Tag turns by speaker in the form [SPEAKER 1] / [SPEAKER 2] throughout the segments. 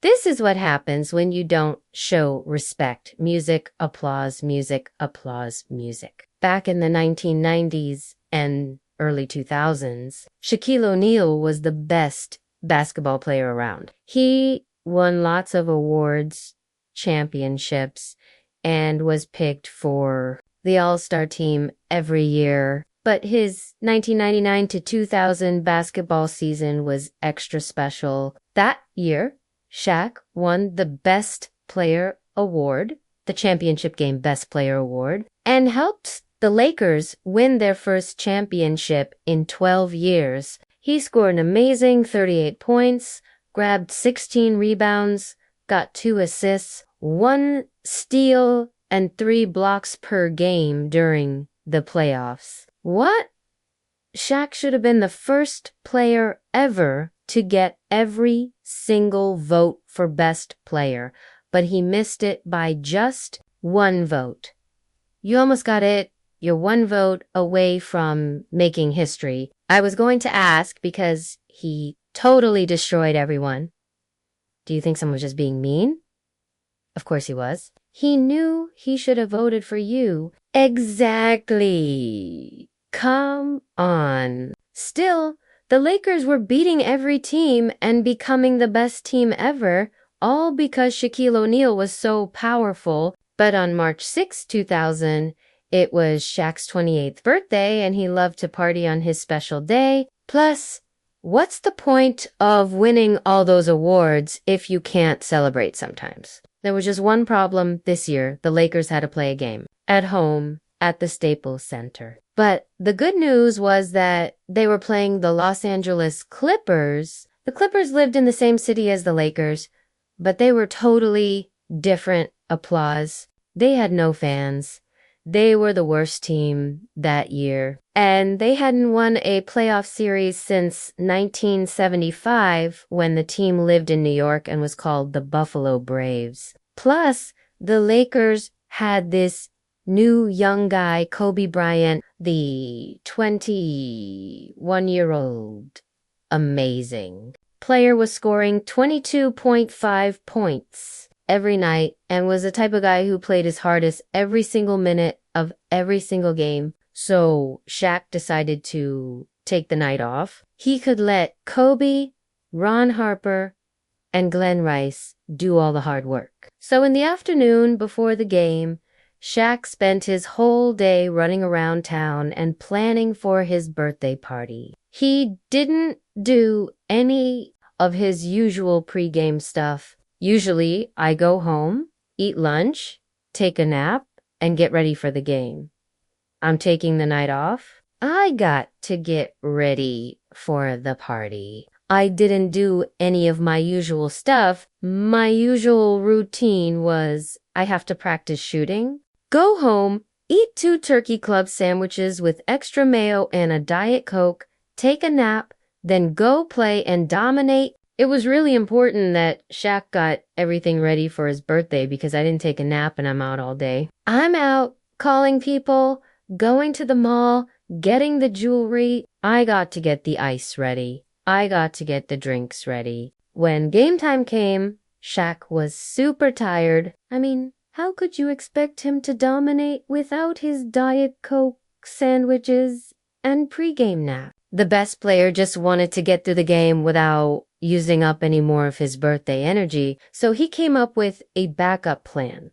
[SPEAKER 1] This is what happens when you don't show respect. Music, applause, music, applause, music. Back in the 1990s and early 2000s, Shaquille O'Neal was the best basketball player around. He won lots of awards, championships, and was picked for the All-Star team every year. But his 1999 to 2000 basketball season was extra special. That year, Shaq won the Best Player Award, the championship game Best Player Award, and helped the Lakers win their first championship in 12 years. He scored an amazing 38 points, grabbed 16 rebounds, got 2 assists, 1 steal, and 3 blocks per game during the playoffs. What? Shaq should have been the first player ever to get every single vote for best player, but he missed it by just 1 vote. You almost got it. You're 1 vote away from making history. I was going to ask because he totally destroyed everyone. Do you think someone was just being mean? Of course he was. He knew he should have voted for you. Exactly. Come on. Still, the Lakers were beating every team and becoming the best team ever, all because Shaquille O'Neal was so powerful. But on March 6, 2000, it was Shaq's 28th birthday and he loved to party on his special day. Plus, what's the point of winning all those awards if you can't celebrate sometimes? There was just one problem this year. The Lakers had to play a game at home at the Staples Center. But the good news was that they were playing the Los Angeles Clippers. The Clippers lived in the same city as the Lakers, but they were totally different applause. They had no fans. They were the worst team that year. And they hadn't won a playoff series since 1975 when the team lived in New York and was called the Buffalo Braves. Plus, the Lakers had this new young guy, Kobe Bryant, the 21-year-old amazing player, was scoring 22.5 points every night and was the type of guy who played his hardest every single minute of every single game. So Shaq decided to take the night off. He could let Kobe, Ron Harper, and Glenn Rice do all the hard work. So in the afternoon before the game, Shaq spent his whole day running around town and planning for his birthday party. He didn't do any of his usual pregame stuff. Usually, I go home, eat lunch, take a nap, and get ready for the game. I'm taking the night off. I got to get ready for the party. I didn't do any of my usual stuff. My usual routine was I have to practice shooting, go home, eat 2 turkey club sandwiches with extra mayo and a Diet Coke, take a nap, then go play and dominate. It was really important that Shaq got everything ready for his birthday because I didn't take a nap and I'm out all day. I'm out calling people, going to the mall, getting the jewelry. I got to get the ice ready. I got to get the drinks ready. When game time came, Shaq was super tired. I mean, how could you expect him to dominate without his Diet Coke, sandwiches, and pregame nap? The best player just wanted to get through the game without using up any more of his birthday energy, so he came up with a backup plan.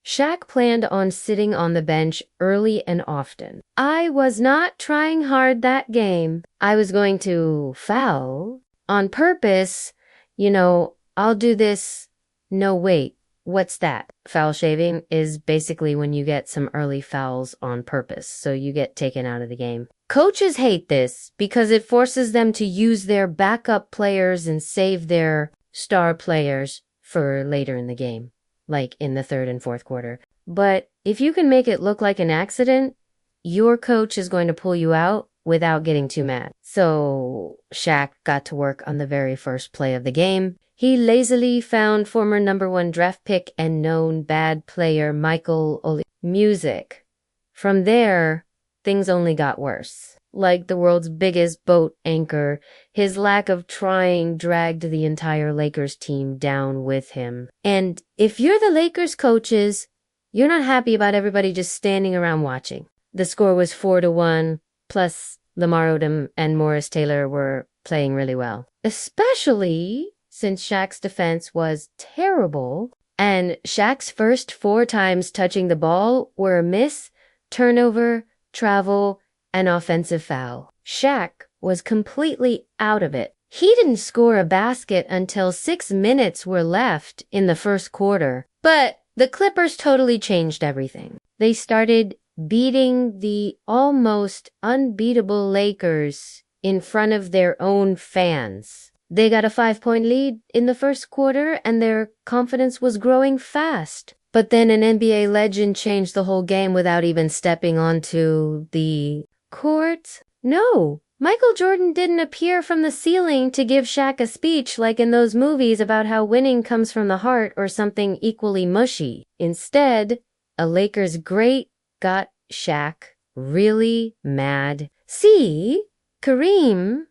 [SPEAKER 1] Shaq planned on sitting on the bench early and often. I was not trying hard that game. I was going to foul on purpose. I'll do this. No, wait. What's that? Foul shaving is basically when you get some early fouls on purpose, so you get taken out of the game. Coaches hate this because it forces them to use their backup players and save their star players for later in the game, like in the 3rd and 4th quarter. But if you can make it look like an accident, your coach is going to pull you out without getting too mad. So Shaq got to work on the very first play of the game. He lazily found former #1 draft pick and known bad player Michael Music. From there, things only got worse. like the world's biggest boat anchor. His lack of trying dragged the entire Lakers team down with him. And if you're the Lakers coaches, you're not happy about everybody just standing around watching. The score was 4-1, plus Lamar Odom and Morris Taylor were playing really well. Especially since Shaq's defense was terrible, and Shaq's first 4 times touching the ball were a miss, turnover, travel, and offensive foul. Shaq was completely out of it. He didn't score a basket until 6 minutes were left in the first quarter. But the Clippers totally changed everything. They started beating the almost unbeatable Lakers in front of their own fans. They got a 5-point lead in the first quarter, and their confidence was growing fast. But then an NBA legend changed the whole game without even stepping onto the court. No, Michael Jordan didn't appear from the ceiling to give Shaq a speech like in those movies about how winning comes from the heart or something equally mushy. Instead, a Lakers great got Shaq really mad. See, Kareem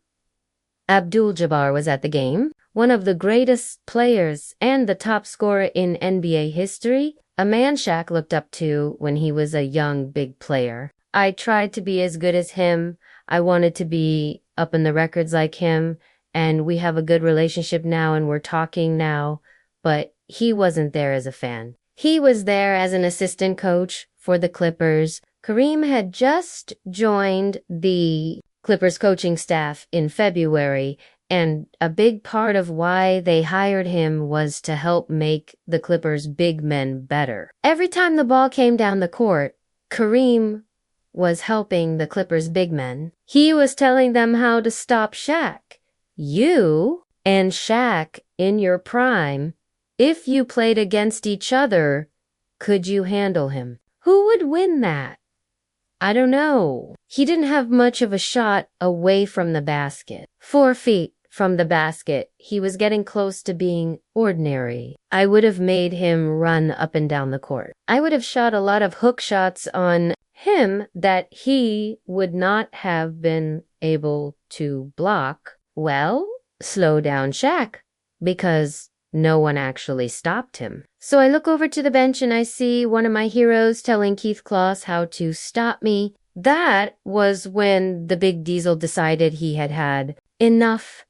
[SPEAKER 1] Abdul-Jabbar was at the game, one of the greatest players and the top scorer in NBA history, a man Shaq looked up to when he was a young, big player. I tried to be as good as him. I wanted to be up in the records like him, and we have a good relationship now and we're talking now, but he wasn't there as a fan. He was there as an assistant coach for the Clippers. Kareem had just joined the Clippers coaching staff in February, and a big part of why they hired him was to help make the Clippers' big men better. Every time the ball came down the court, Kareem was helping the Clippers' big men. He was telling them how to stop Shaq. You and Shaq in your prime, if you played against each other, could you handle him? Who would win that? I don't know. He didn't have much of a shot away from the basket. 4 feet from the basket, he was getting close to being ordinary. I would have made him run up and down the court. I would have shot a lot of hook shots on him that he would not have been able to block. Well, slow down Shaq, because no one actually stopped him. So I look over to the bench and I see one of my heroes telling Keith Kloss how to stop me. That was when the big Diesel decided he had had enough.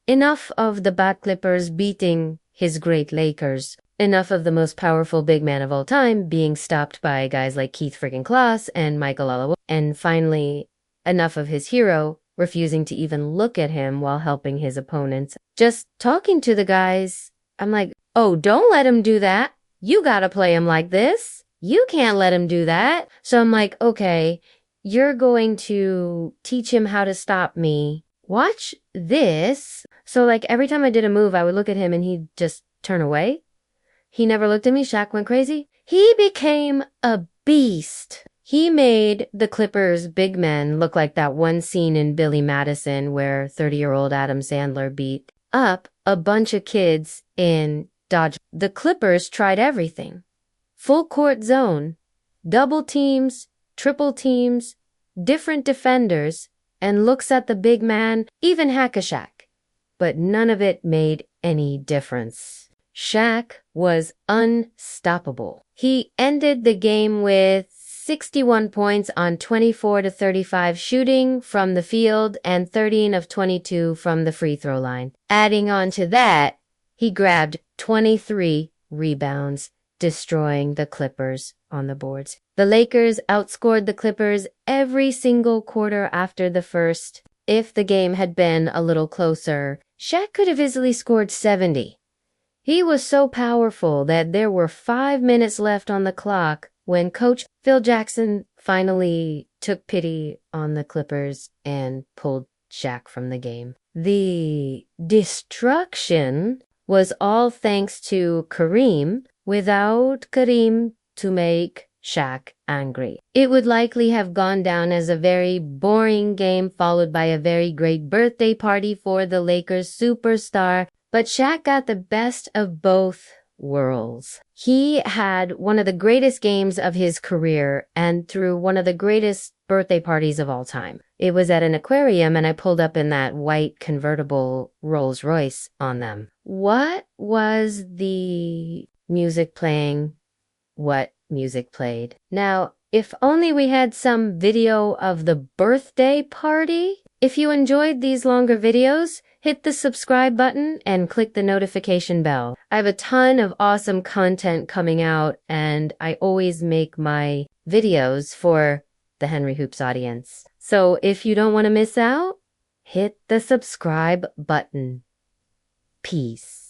[SPEAKER 1] Enough of the bad Clippers beating his great Lakers. Enough of the most powerful big man of all time being stopped by guys like Keith friggin' Kloss and Michael Olajuwon. And finally, enough of his hero refusing to even look at him while helping his opponents. Just talking to the guys, I'm like, oh, don't let him do that. You gotta play him like this. You can't let him do that. So I'm like, okay, you're going to teach him how to stop me. Watch this. So like every time I did a move, I would look at him and he'd just turn away. He never looked at me. Shaq went crazy. He became a beast. He made the Clippers' big men look like that one scene in Billy Madison where 30-year-old Adam Sandler beat up a bunch of kids in Dodge. The Clippers tried everything. Full court zone, double teams, triple teams, different defenders, and looks at the big man, even Hack-a-Shaq. But none of it made any difference. Shaq was unstoppable. He ended the game with 61 points on 24-35 shooting from the field and 13 of 22 from the free throw line. Adding on to that, he grabbed 23 rebounds, destroying the Clippers on the boards. The Lakers outscored the Clippers every single quarter after the first. If the game had been a little closer, Shaq could have easily scored 70. He was so powerful that there were 5 minutes left on the clock when Coach Phil Jackson finally took pity on the Clippers and pulled Shaq from the game. The destruction was all thanks to Kareem, without Kareem to make Shaq angry. It would likely have gone down as a very boring game followed by a very great birthday party for the Lakers superstar, but Shaq got the best of both whirls. He had one of the greatest games of his career and threw one of the greatest birthday parties of all time. It was at an aquarium and I pulled up in that white convertible Rolls Royce on them. What was the music playing? What music played? Now, if only we had some video of the birthday party. If you enjoyed these longer videos, hit the subscribe button and click the notification bell. I have a ton of awesome content coming out and I always make my videos for the Henry Hoops audience. So if you don't want to miss out, hit the subscribe button. Peace.